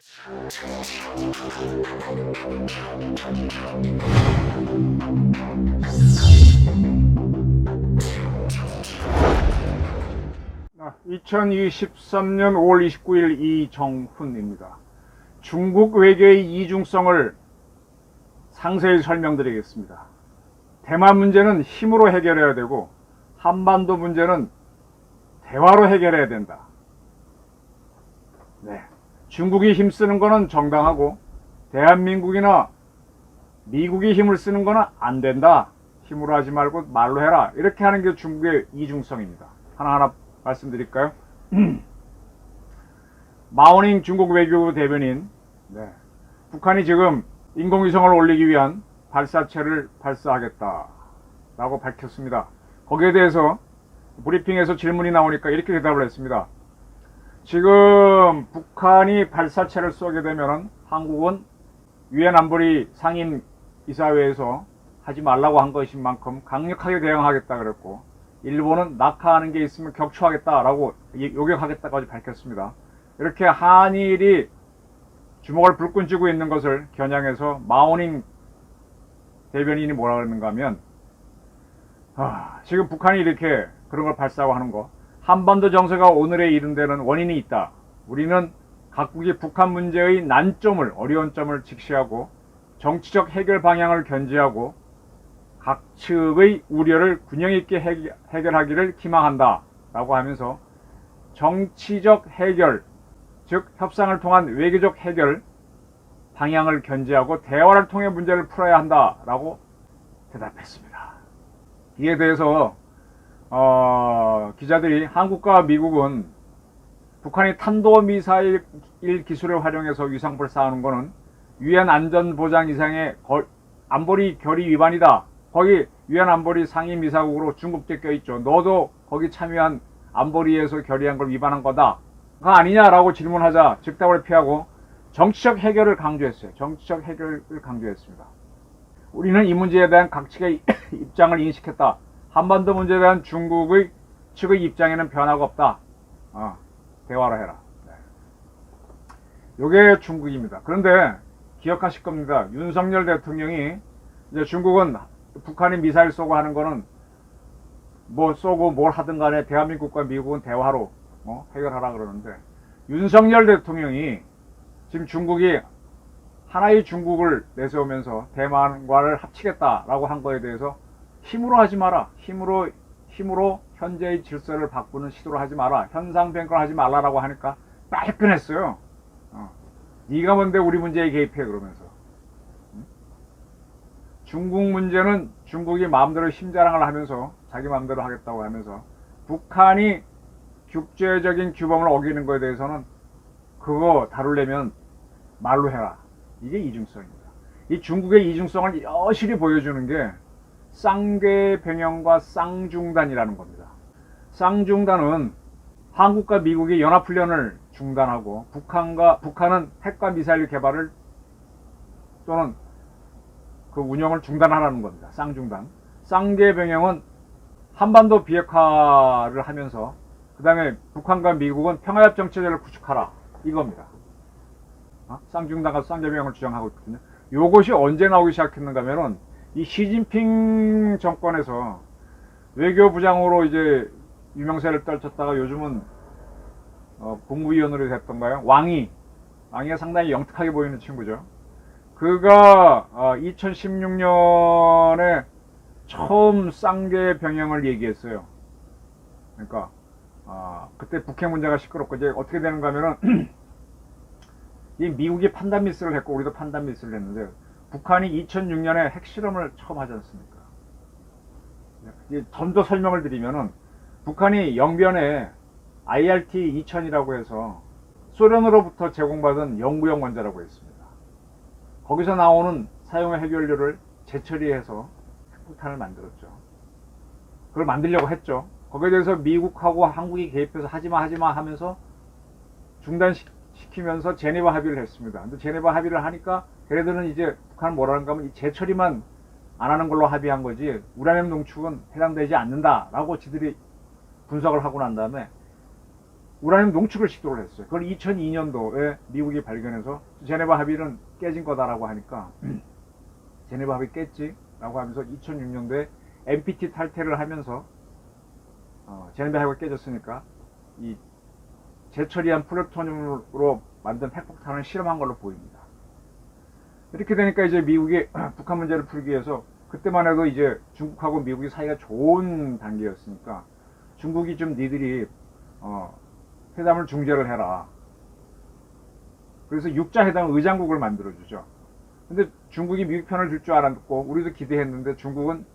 2023년 5월 29일 이정훈입니다. 중국 외교의 이중성을 상세히 설명드리겠습니다. 대만 문제는 힘으로 해결해야 되고 한반도 문제는 대화로 해결해야 된다. 네. 중국이 힘쓰는 거는 정당하고 대한민국이나 미국이 힘을 쓰는 거는 안 된다. 힘으로 하지 말고 말로 해라. 이렇게 하는 게 중국의 이중성입니다. 하나하나 말씀드릴까요? 마오닝 중국 외교부 대변인, 북한이 지금 인공위성을 올리기 위한 발사체를 발사하겠다라고 밝혔습니다. 거기에 대해서 브리핑에서 질문이 나오니까 이렇게 대답을 했습니다. 지금 북한이 발사체를 쏘게 되면 한국은 유엔 안보리 상임 이사회에서 하지 말라고 한 것인 만큼 강력하게 대응하겠다 그랬고, 일본은 낙하하는 게 있으면 격추하겠다라고 요격하겠다까지 밝혔습니다. 이렇게 한일이 주먹을 불끈 쥐고 있는 것을 겨냥해서 마오닝 대변인이 뭐라 그러는가 하면, 지금 북한이 이렇게 그런 걸 발사하고 하는 거, 한반도 정세가 오늘에 이른 데는 원인이 있다. 우리는 각국이 북한 문제의 난점을, 어려운 점을 직시하고 정치적 해결 방향을 견지하고 각 측의 우려를 균형 있게 해결하기를 희망한다 라고 하면서 정치적 해결, 즉 협상을 통한 외교적 해결 방향을 견지하고 대화를 통해 문제를 풀어야 한다 라고 대답했습니다. 이에 대해서 기자들이 한국과 미국은 북한이 탄도미사일 기술을 활용해서 위상 발사하는 것은 유엔 안전보장 이상의 안보리 결의 위반이다. 거기 유엔 안보리 상임이사국으로 중국도 껴있죠. 너도 거기 참여한 안보리에서 결의한 걸 위반한 거다. 그거 아니냐라고 질문하자 즉답을 피하고 정치적 해결을 강조했어요. 정치적 해결을 강조했습니다. 우리는 이 문제에 대한 각 측의 입장을 인식했다. 한반도 문제에 대한 중국의 측의 입장에는 변화가 없다. 대화를 해라. 이게 중국입니다. 그런데 기억하실 겁니다. 윤석열 대통령이 이제 중국은 북한이 미사일 쏘고 하는 거는 뭐 쏘고 뭘 하든 간에 대한민국과 미국은 대화로 해결하라 그러는데, 윤석열 대통령이 지금 중국이 하나의 중국을 내세우면서 대만과를 합치겠다라고 한 거에 대해서 힘으로 하지 마라. 힘으로 현재의 질서를 바꾸는 시도를 하지 마라. 현상 변경을 하지 말라라고 하니까 빨끈했어요. 네가 뭔데 우리 문제에 개입해 그러면서. 중국 문제는 중국이 마음대로 힘자랑을 하면서 자기 마음대로 하겠다고 하면서, 북한이 국제적인 규범을 어기는 것에 대해서는 그거 다루려면 말로 해라. 이게 이중성입니다. 이 중국의 이중성을 여실히 보여주는 게 쌍궤병영과 쌍중단이라는 겁니다. 쌍중단은 한국과 미국이 연합훈련을 중단하고 북한은 핵과 미사일 개발을 또는 그 운영을 중단하라는 겁니다. 쌍중단. 쌍궤병영은 한반도 비핵화를 하면서 그 다음에 북한과 미국은 평화협 정체제를 구축하라 이겁니다. 쌍중단과 쌍궤병영을 주장하고 있거든요. 이것이 언제 나오기 시작했는가 하면은 이 시진핑 정권에서 외교부장으로 이제 유명세를 떨쳤다가 요즘은 국무위원으로 됐던가요? 왕이가 상당히 영특하게 보이는 친구죠. 그가 2016년에 처음 쌍궤병영을 얘기했어요. 그러니까 그때 북핵 문제가 시끄럽고 이제 어떻게 되는가 하면은 이 미국이 판단 미스를 했고 우리도 판단 미스를 했는데, 북한이 2006년에 핵실험을 처음 하지 않습니까? 좀 더 설명을 드리면은, 북한이 영변에 IRT 2000이라고 해서 소련으로부터 제공받은 연구용 원자라고 했습니다. 거기서 나오는 사용의 핵연료를 재처리해서 핵폭탄을 만들었죠. 그걸 만들려고 했죠. 거기에 대해서 미국하고 한국이 개입해서 하지마 하면서 중단시키면서 제네바 합의를 했습니다. 근데 제네바 합의를 하니까 걔네들은 이제 북한은 뭐라는가 하면 이 재처리만 안 하는 걸로 합의한 거지 우라늄 농축은 해당되지 않는다라고 지들이 분석을 하고 난 다음에 우라늄 농축을 시도를 했어요. 그걸 2002년도에 미국이 발견해서 제네바 합의는 깨진 거다라고 하니까 제네바 합의 깼지라고 하면서 2006년도에 NPT 탈퇴를 하면서 제네바 합의가 깨졌으니까 이 재처리한 플루토늄으로 만든 핵폭탄을 실험한 걸로 보입니다. 이렇게 되니까 이제 미국이 북한 문제를 풀기 위해서 그때만 해도 이제 중국하고 미국이 사이가 좋은 단계였으니까 중국이 좀 니들이 회담을 중재를 해라. 그래서 6자 회담 의장국을 만들어주죠. 근데 중국이 미국 편을 들 줄 알았고 우리도 기대했는데 중국은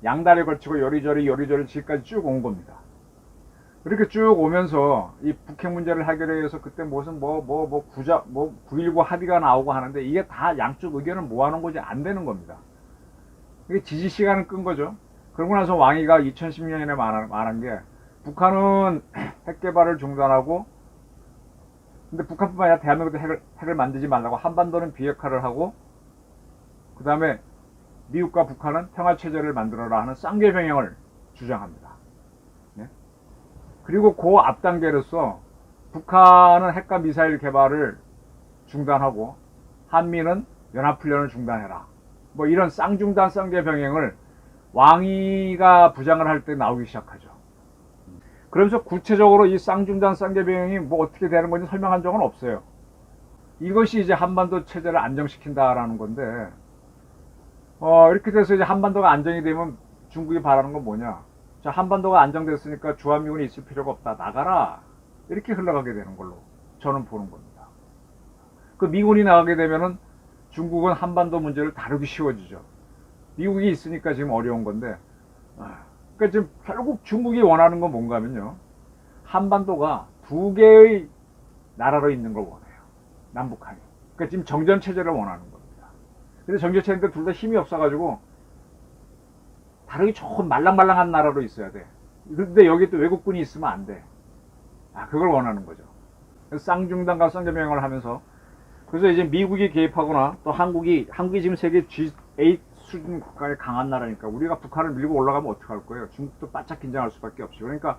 양다리에 걸치고 요리조리 지금까지 쭉 온 겁니다. 이렇게 쭉 오면서 이 북핵 문제를 해결하기 위해서 그때 무슨 9.19 합의가 나오고 하는데 이게 다 양쪽 의견을 모아놓은 거지 안 되는 겁니다. 이게 지지 시간을 끈 거죠. 그러고 나서 왕이가 2010년에 말한 게 북한은 핵 개발을 중단하고 근데 북한뿐만 아니라 대한민국도 핵을 만들지 말라고 한반도는 비핵화를 하고 그 다음에 미국과 북한은 평화체제를 만들어라 하는 쌍계병행을 주장합니다. 네? 그리고 그 앞단계로서 북한은 핵과 미사일 개발을 중단하고 한미는 연합훈련을 중단해라. 뭐 이런 쌍중단 쌍계병행을 왕이가 부장을 할 때 나오기 시작하죠. 그러면서 구체적으로 이 쌍중단 쌍계병행이 뭐 어떻게 되는 건지 설명한 적은 없어요. 이것이 이제 한반도 체제를 안정시킨다라는 건데 이렇게 돼서 이제 한반도가 안정이 되면 중국이 바라는 건 뭐냐? 자, 한반도가 안정됐으니까 주한미군이 있을 필요가 없다. 나가라. 이렇게 흘러가게 되는 걸로 저는 보는 겁니다. 그 미군이 나가게 되면은 중국은 한반도 문제를 다루기 쉬워지죠. 미국이 있으니까 지금 어려운 건데 그러니까 지금 결국 중국이 원하는 건 뭔가 하면요. 한반도가 두 개의 나라로 있는 걸 원해요. 남북한이. 그러니까 지금 정전체제를 원하는 겁니다. 근데 정전체제인데 둘 다 힘이 없어가지고 다르기 좋은 말랑말랑한 나라로 있어야 돼. 근데 여기 또 외국군이 있으면 안 돼. 그걸 원하는 거죠. 그래서 쌍중단과 쌍계병행을 하면서 그래서 이제 미국이 개입하거나 또 한국이 지금 세계 G8 수준 국가에 강한 나라니까 우리가 북한을 밀고 올라가면 어떡할 거예요? 중국도 바짝 긴장할 수밖에 없죠. 그러니까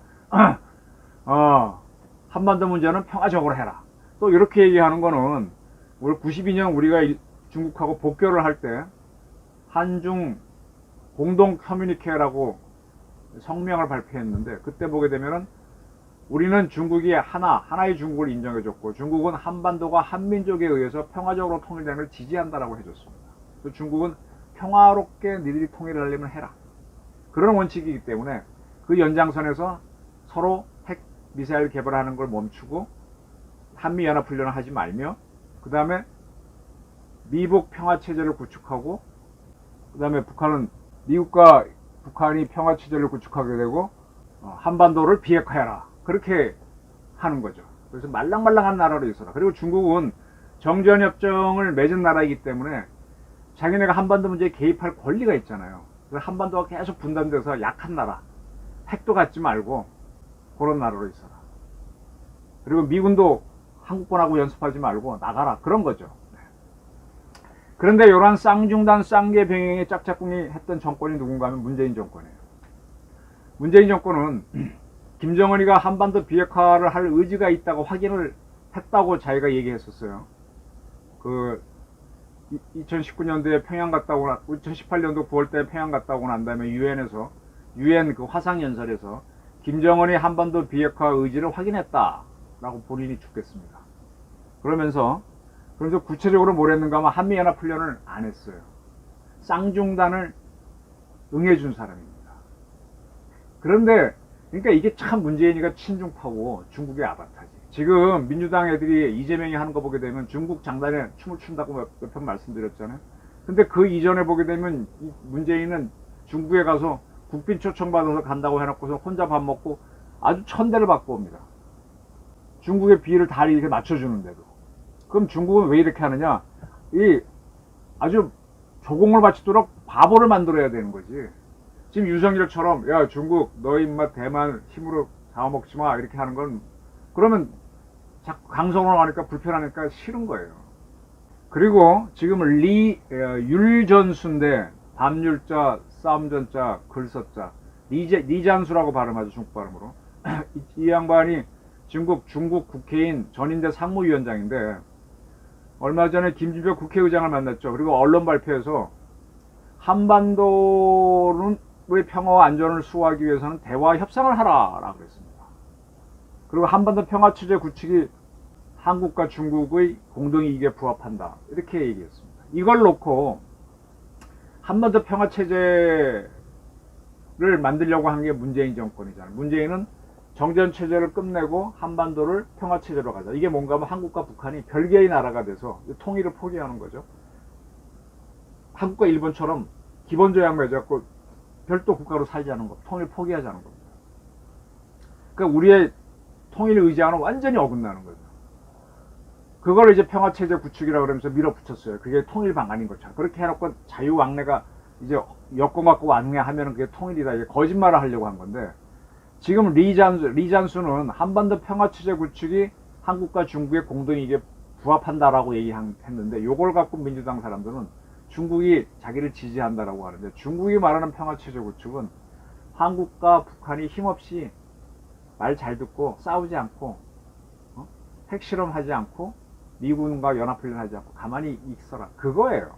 한반도 문제는 평화적으로 해라. 또 이렇게 얘기하는 거는 우리 92년 우리가 중국하고 복교를 할 때 한중 공동 커뮤니케라고 성명을 발표했는데 그때 보게 되면은 우리는 중국이 하나의 중국을 인정해줬고 중국은 한반도가 한민족에 의해서 평화적으로 통일되는 걸 지지한다라고 해줬습니다. 또 중국은 평화롭게 니들이 통일을 하려면 해라. 그런 원칙이기 때문에 그 연장선에서 서로 핵 미사일 개발하는 걸 멈추고 한미연합훈련을 하지 말며 그 다음에 미북 평화체제를 구축하고 그 다음에 미국과 북한이 평화체제를 구축하게 되고 한반도를 비핵화해라. 그렇게 하는 거죠. 그래서 말랑말랑한 나라로 있어라. 그리고 중국은 정전협정을 맺은 나라이기 때문에 자기네가 한반도 문제에 개입할 권리가 있잖아요. 그래서 한반도가 계속 분단돼서 약한 나라, 핵도 갖지 말고 그런 나라로 있어라. 그리고 미군도 한국군하고 연습하지 말고 나가라. 그런 거죠. 그런데 이러한 쌍중단 쌍계병행의 짝짝꿍이 했던 정권이 누군가 하면 문재인 정권이에요. 문재인 정권은 김정은이가 한반도 비핵화를 할 의지가 있다고 확인을 했다고 자기가 얘기했었어요. 2019년도에 평양 갔다 오고 2018년도 9월달에 평양 갔다 오고 난 다음에 유엔 그 화상연설에서 김정은이 한반도 비핵화 의지를 확인했다라고 본인이 죽겠습니다. 그러면서 구체적으로 뭘 했는가 하면 한미연합훈련을 안 했어요. 쌍중단을 응해준 사람입니다. 그런데 그러니까 이게 참 문재인이가 친중파고 중국의 아바타지. 지금 민주당 애들이 이재명이 하는 거 보게 되면 중국 장단에 춤을 춘다고 몇 번 말씀드렸잖아요. 근데 그 이전에 보게 되면 문재인은 중국에 가서 국빈 초청받아서 간다고 해놓고서 혼자 밥 먹고 아주 천대를 받고 옵니다. 중국의 비위를 다 이렇게 맞춰주는데도. 그럼 중국은 왜 이렇게 하느냐? 아주 조공을 바치도록 바보를 만들어야 되는 거지. 지금 유석열처럼 야 중국 너 인마 대만 힘으로 잡아먹지 마 이렇게 하는 건 그러면 자꾸 강성으로 하니까 불편하니까 싫은 거예요. 그리고 지금 율전수인데 밤율자 싸움전자 글서자 리잔수라고 발음하죠. 중국 발음으로. 이 양반이 중국 국회인 전인대 상무위원장인데 얼마 전에 김진표 국회의장을 만났죠. 그리고 언론 발표에서 한반도의 평화와 안전을 수호하기 위해서는 대화 협상을 하라라고 그랬습니다. 그리고 한반도 평화체제 구축이 한국과 중국의 공동이익에 부합한다. 이렇게 얘기했습니다. 이걸 놓고 한반도 평화체제를 만들려고 한 게 문재인 정권이잖아요. 문재인은 정전체제를 끝내고 한반도를 평화체제로 가자. 이게 뭔가 하면 한국과 북한이 별개의 나라가 돼서 통일을 포기하는 거죠. 한국과 일본처럼 기본조약 맺었고 별도 국가로 살자는 것, 통일 포기하자는 겁니다. 그러니까 우리의 통일 의지와는 완전히 어긋나는 거죠. 그걸 이제 평화체제 구축이라고 그러면서 밀어붙였어요. 그게 통일 방안인 것처럼. 그렇게 해놓고 자유왕래가 이제 여권 갖고 왕래하면 그게 통일이다. 이게 거짓말을 하려고 한 건데, 지금 리잔수는 한반도 평화체제 구축이 한국과 중국의 공동이익에 부합한다라고 얘기했는데, 요걸 갖고 민주당 사람들은 중국이 자기를 지지한다라고 하는데, 중국이 말하는 평화체제 구축은 한국과 북한이 힘없이 말 잘 듣고 싸우지 않고 핵실험하지 않고 미군과 연합훈련하지 않고 가만히 있어라, 그거예요.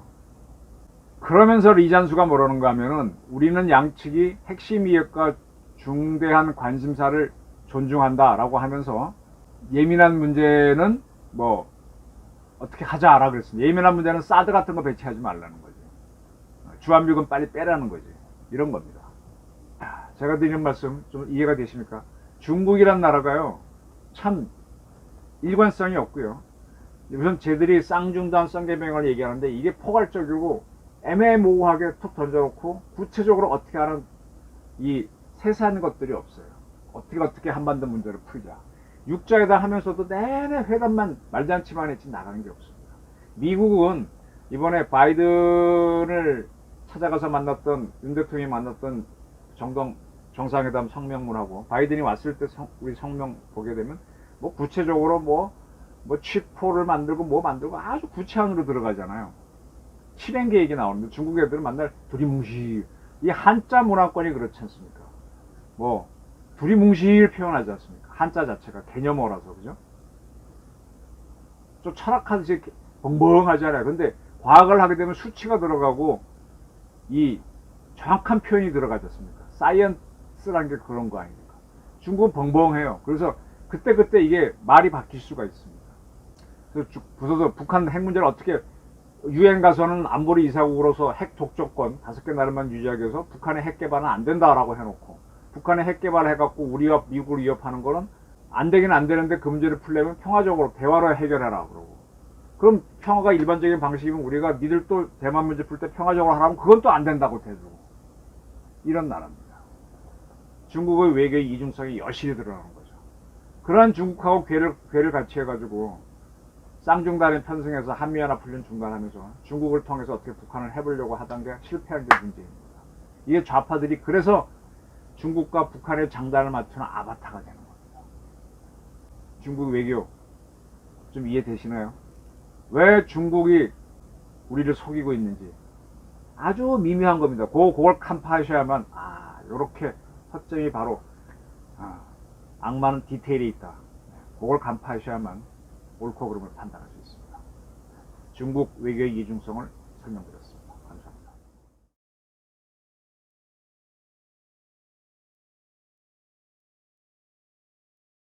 그러면서 리잔수가 뭐라는가 하면은 우리는 양측이 핵심 이익과 중대한 관심사를 존중한다 라고 하면서 예민한 문제는 뭐 어떻게 하자라고 그랬습니다. 예민한 문제는 사드 같은 거 배치하지 말라는 거지, 주한미군 빨리 빼라는 거지, 이런 겁니다. 제가 드리는 말씀 좀 이해가 되십니까? 중국이란 나라가요 참 일관성이 없고요. 우선 쟤들이 쌍중단 쌍계병을 얘기하는데 이게 포괄적이고 애매모호하게 툭 던져놓고 구체적으로 어떻게 하는 이 세세한 것들이 없어요. 어떻게 한반도 문제를 풀자. 육자회담 하면서도 내내 회담만 말잔치만 했지 나가는 게 없습니다. 미국은 이번에 바이든을 찾아가서 만났던, 윤 대통령이 만났던 정상회담 성명문하고 바이든이 왔을 때 우리 성명 보게 되면 뭐 구체적으로 뭐 칩포를 만들고 뭐 만들고 아주 구체안으로 들어가잖아요. 실행 계획이 나오는데 중국 애들은 만날 두리뭉실, 이 한자 문화권이 그렇지 않습니까? 뭐 두리뭉실 표현하지 않습니까? 한자 자체가 개념어라서, 그죠? 좀 철학하듯이 벙벙하잖아요. 근데 과학을 하게 되면 수치가 들어가고 이 정확한 표현이 들어가지 않습니까? 사이언스라는 게 그런 거 아닙니까? 중국은 벙벙해요. 그래서 그때 이게 말이 바뀔 수가 있습니다. 그래서 북한 핵 문제를 어떻게, 유엔 가서는 안보리 이사국으로서 핵 독점권 5개 나라만 유지하기 위해서 북한의 핵 개발은 안 된다라고 해놓고, 북한의 핵 개발을 해갖고 우리와 미국을 위협하는 거는 안 되긴 안 되는데 그 문제를 풀려면 평화적으로 대화로 해결해라 그러고, 그럼 평화가 일반적인 방식이면 우리가 니들 또 대만 문제 풀 때 평화적으로 하라면 그건 또 안 된다고 대주고, 이런 나라입니다. 중국의 외교의 이중성이 여실히 드러나는 거죠. 그러한 중국하고 괴를 같이 해가지고 쌍중단에 편승해서 한미연합훈련 중단하면서 중국을 통해서 어떻게 북한을 해보려고 하던 게 실패한 게 문제입니다. 이게 좌파들이 그래서 중국과 북한의 장단을 맞추는 아바타가 되는 겁니다. 중국 외교 좀 이해되시나요? 왜 중국이 우리를 속이고 있는지 아주 미묘한 겁니다. 그걸 간파하셔야만, 요렇게 허점이 바로, 악마는 디테일에 있다. 그걸 간파하셔야만 옳고 그름을 판단할 수 있습니다. 중국 외교의 이중성을 설명드렸습니다.